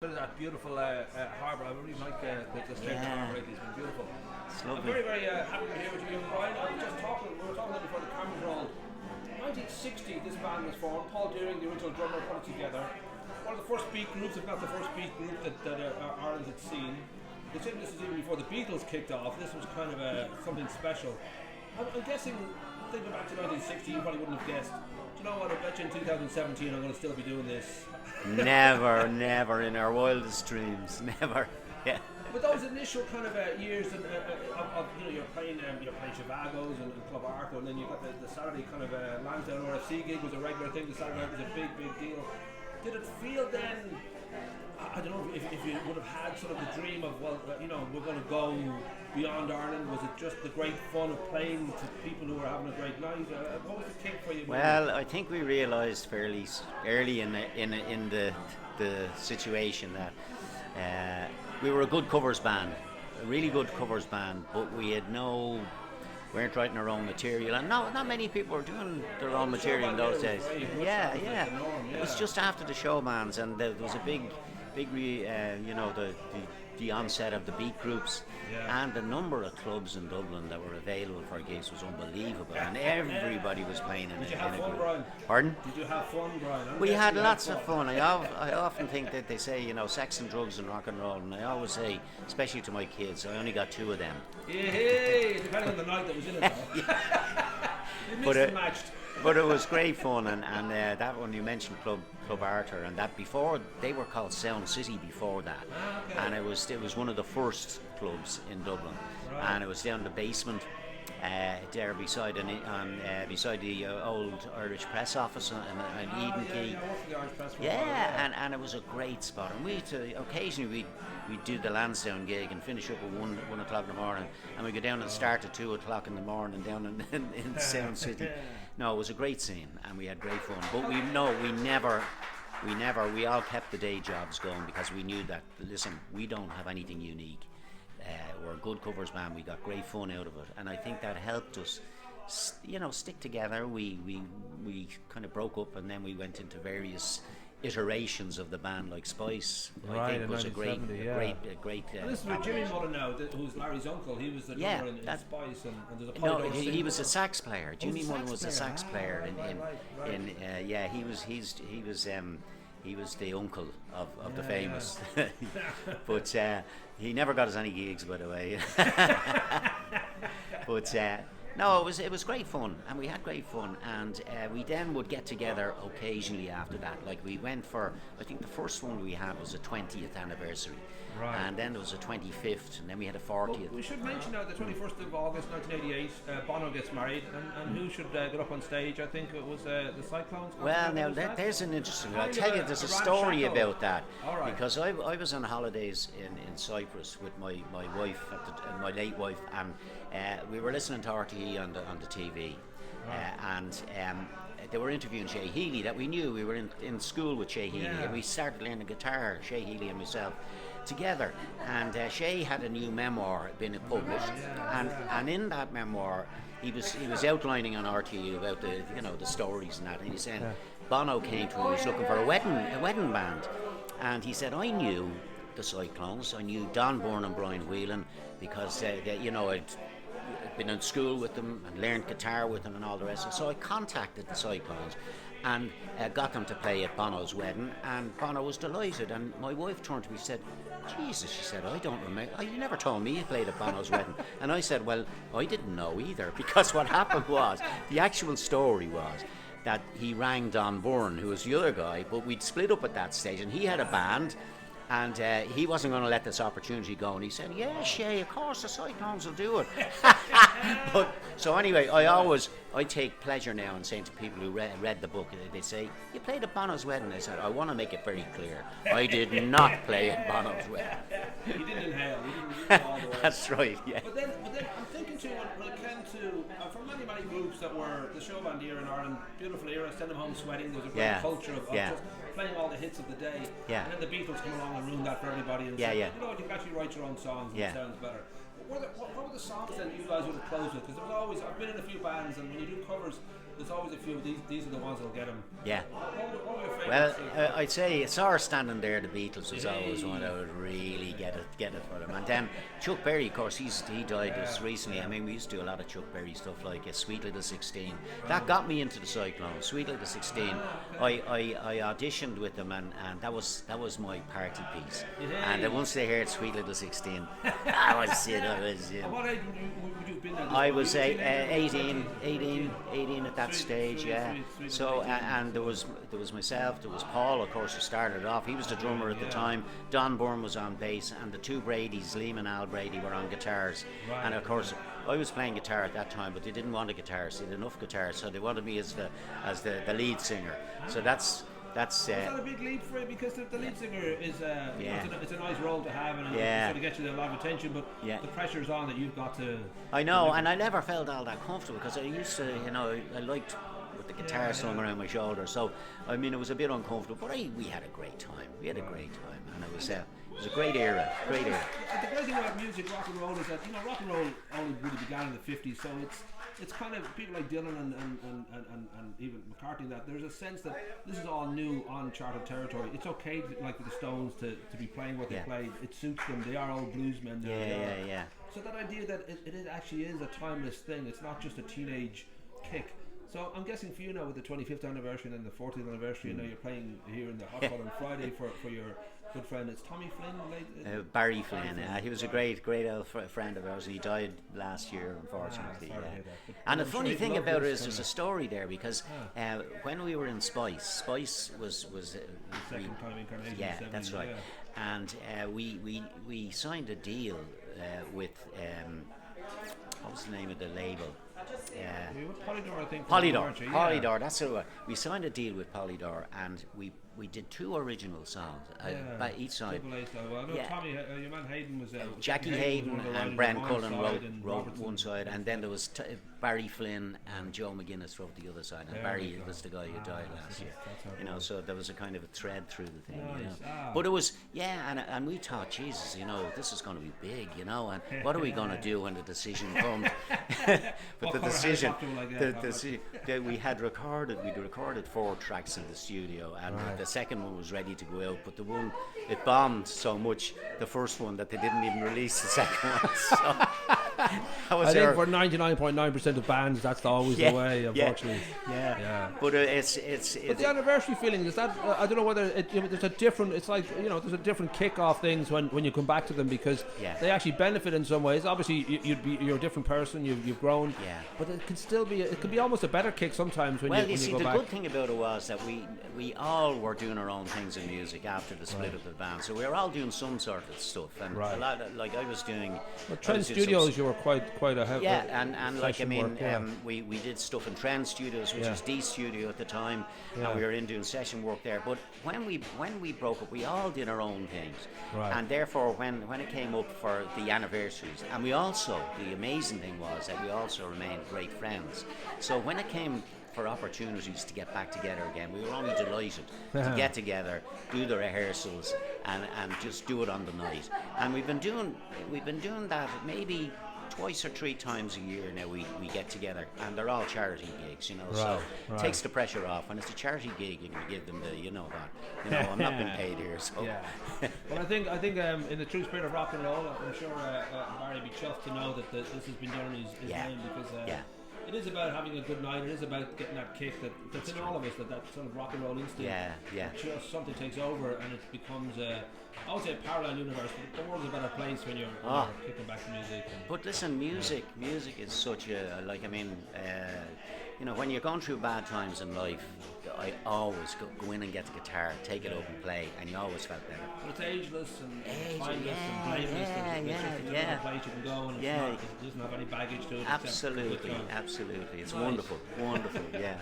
Bit of that beautiful harbour. I really like the stretch of harbour lately. It's been beautiful. It's I'm lovely. very, very happy to be here with you, Brian. I was just talking, we were talking about before the cameras rolled. 1960, this band was formed. Paul Deering, the original drummer, put it together. One of the first beat groups, if not the first beat group that Ireland had seen. Considering this was even before the Beatles kicked off, this was kind of something special. I'm guessing, thinking back to 1960, you probably wouldn't have guessed. Do you know what? I bet you in 2017 I'm going to still be doing this. Never in our wildest dreams. Never. Yeah. But those initial kind of years of you're playing Chivagos and Club Arco, and then you got the Saturday kind of Lansdowne RFC gig was a regular thing. The Saturday night was a big deal. Did it feel then? I don't know if you would have had sort of the dream of we're going to go beyond Ireland. Was it just the great fun of playing to people who were having a great night? What was the kick for you? Well, I think we realised fairly early in the situation that we were a good covers band, a really good covers band, but we weren't writing our own material, and not many people were doing their own material in those days. Yeah. It was just after the showbands, and there was a big the onset of the beat groups, and the number of clubs in Dublin that were available for gigs was unbelievable, and everybody was playing in Did you have fun, group. Brian? Pardon? Did you have fun, Brian? We had lots of fun. I often think that they say, sex and drugs and rock and roll, and I always say, especially to my kids, I only got 2 of them. Hey, depending on the night that was in it, though. You mixed and matched. But it was great fun, and that one you mentioned, Club Arthur, and that before they were called Sound City before that, and it was one of the first clubs in Dublin, and it was down the basement there beside the old Irish Press office and Eden Key. And it was a great spot, and we occasionally we'd do the Lansdowne gig and finish up at 1 o'clock in the morning, and we go down and start at 2 o'clock in the morning down in Sound City. No, it was a great scene, and we had great fun. But we all kept the day jobs going, because we knew that, listen, we don't have anything unique. We're a good covers band. We got great fun out of it, and I think that helped us, stick together. We kind of broke up, and then we went into various iterations of the band, like Spice. I think was a great. And this is with Jimmy Mullen now, who's Larry's uncle. He was the drummer in Spice, and there's a no, he was a sax player. Jimmy Mullen was a sax player he was the uncle of the famous. But he never got us any gigs, by the way. But no, it was great fun, and we had great fun, and we then would get together occasionally after that. Like we went for, I think the first one we had was a 20th anniversary, and then there was a 25th, and then we had a 40th. Well, we should mention now the 21st of August 1988, Bono gets married, and who should get up on stage? I think it was the Cyclones. Well, now there's an interesting. I'll tell you, there's a story about that, because I was on holidays in Cyprus with my wife, my late wife, and we were listening to RTE on the TV, and they were interviewing Shay Healy, that we knew. We were in school with Shay Healy, and we started learning guitar, Shay Healy and myself, together. And Shay had a new memoir been published, and in that memoir he was outlining on RTE about the stories and that, and he said Bono came to him, he was looking for a wedding band, and he said, I knew the Cyclones, I knew Don Byrne and BRIAN WHELAN, because I'd been in school with them and learned guitar with them and all the rest. So I contacted the Cyclones and got them to play at Bono's wedding, and Bono was delighted. And my wife turned to me and said, Jesus, she said, I don't remember, you never told me you played at Bono's wedding. And I said, well, I didn't know either, because what happened was, the actual story was that he rang Don Byrne, who was the other guy, but we'd split up at that stage, and he had a band, and he wasn't going to let this opportunity go, and he said, yeah, Shay, of course the Cyclones will do it. But so anyway, I take pleasure now in saying to people who read the book, they say, you played at Bono's wedding. I said, I want to make it very clear, I did not play at Bono's wedding. You didn't inhale, you didn't all the way. That's right, yeah. But then I'm thinking too, when it came to, for many groups that were the showband era in Ireland, beautiful era, Send Them Home Sweating, there was a great culture of just playing all the hits of the day. And then the Beatles come along and ruin that for everybody, and say, you know, you can actually write your own songs and it sounds better. What were the songs then you guys would have closed with? Because there was always, I've been in a few bands, and when you do covers, there's always a few. These are the ones that'll get them. Yeah. What were your Well, favourites? I'd say it's our standing there. The Beatles was always one that would really get it for them. And then Chuck Berry, of course, he died just recently. I mean, we used to do a lot of Chuck Berry stuff like Sweet Little 16. That got me into the Cyclones. Sweet Little 16. I auditioned with them, and that was my party piece. And then once they heard Sweet Little 16, that was it. And what age would you have been at? I was 18 at that stage, yeah. So and there was myself, there was Paul, of course, who started off. He was the drummer at the time. Don Byrne was on bass, and the two Bradys, Liam and Al Brady, were on guitars. And of course, I was playing guitar at that time, but they didn't want a guitarist. They had enough guitars, so they wanted me as the lead singer. So that's. Is that a big leap for you? Because the lead singer is it's a nice role to have, and it sort of gets you a lot of attention, but the pressure's on that you've got to. I know, and I never felt all that comfortable because I used to, I liked with the guitar slung around my shoulder. So I mean, it was a bit uncomfortable, but we had a great time. We had a great time, and it was a great era. Great era. The great thing about music, rock and roll, is that rock and roll only really began in the 50s, so it's kind of people like Dylan and even McCartney, that there's a sense that this is all new, uncharted territory. It's okay, like with the Stones, to be playing what they played. It suits them. They are old bluesmen. Yeah. So that idea that it actually is a timeless thing. It's not just a teenage kick. So I'm guessing for you now, with the 25th anniversary and then the 40th anniversary, and now you're playing here in the hospital on Friday for your good friend. It's Tommy Flynn, Barry Flynn. He was a great old friend of ours. He died last year, unfortunately. And the funny thing about it is, there's a story there, because when we were in Spice was second time incarnation. Yeah, that's right. And we signed a deal with what was the name of the label? Polydor, I think. Polydor, that's who. We signed a deal with Polydor, and we did 2 original songs by each side. Tommy, your man Hayden was Jackie Hayden and Brent Cullen wrote one side, and then there was Barry Flynn and Joe McGuinness wrote the other side, and Barry was the guy who died last year. So there was a kind of a thread through the thing. But it was and we thought, Jesus, this is going to be big, and what are we going to do when the decision comes? But the decision, we recorded 4 tracks in the studio, and the second one was ready to go out, but the one, it bombed so much, the first one, that they didn't even release the second one. So I think for 99.9% of bands, that's always the way, unfortunately. But but the anniversary feeling, is that I don't know whether there's a different. It's like there's a different kick off things when you come back to them, because they actually benefit in some ways. Obviously, you're a different person. You've grown. But it can still be. It can be almost a better kick sometimes when you see, go the back. good thing about it was that we all were doing our own things in music after the split of the band. So we were all doing some sort of stuff, and a lot of, like I was doing. But Trend Studios, you were quite a and like I mean, we did stuff in Trend Studios, which was D Studio at the time, and we were in doing session work there. But when we broke up, we all did our own things, and therefore when it came up for the anniversaries, and we also, the amazing thing was that we also remained great friends. So when it came for opportunities to get back together again, we were only delighted to get together, do the rehearsals, and just do it on the night. And we've been doing that maybe twice or 3 times a year now. We get together, and they're all charity gigs, so it takes the pressure off. When it's a charity gig, you can give them I'm not being paid here, so. Well, I think in the true spirit of rock and roll, I'm sure Barry would be chuffed to know that this has been done in his name, because it is about having a good night. It is about getting that kick that's in all of us, that sort of rock and roll instinct. Just something takes over, and it becomes I would say a parallel universe. But the world's a better place when you're kicking back to music. But listen, music is such a when you're going through bad times in life, I always go in and get the guitar, take it up and play, and you always felt better. But it's ageless and timeless and blameless. It's just another place you can go, and it doesn't have any baggage to it. Absolutely. It's wonderful, yeah.